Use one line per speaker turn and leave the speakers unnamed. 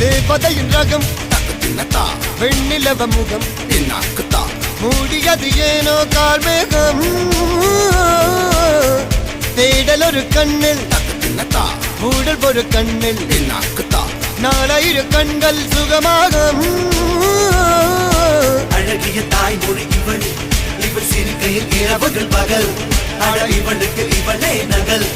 தேவதையின் ரகம் வெண்ணிலவ முகம் மூடியது ஏனோ கார்மேகம் தேடல் ஒரு கண்ணில் மூடல் ஒரு கண்ணில் நாலாயிரு கண்கள் சுகமாக
அழகிய தாய்மொழி இவள் இவள் சிரிக்கையில் இரவுகள் பகல் அழ இவளுக்கு இவளே நகல்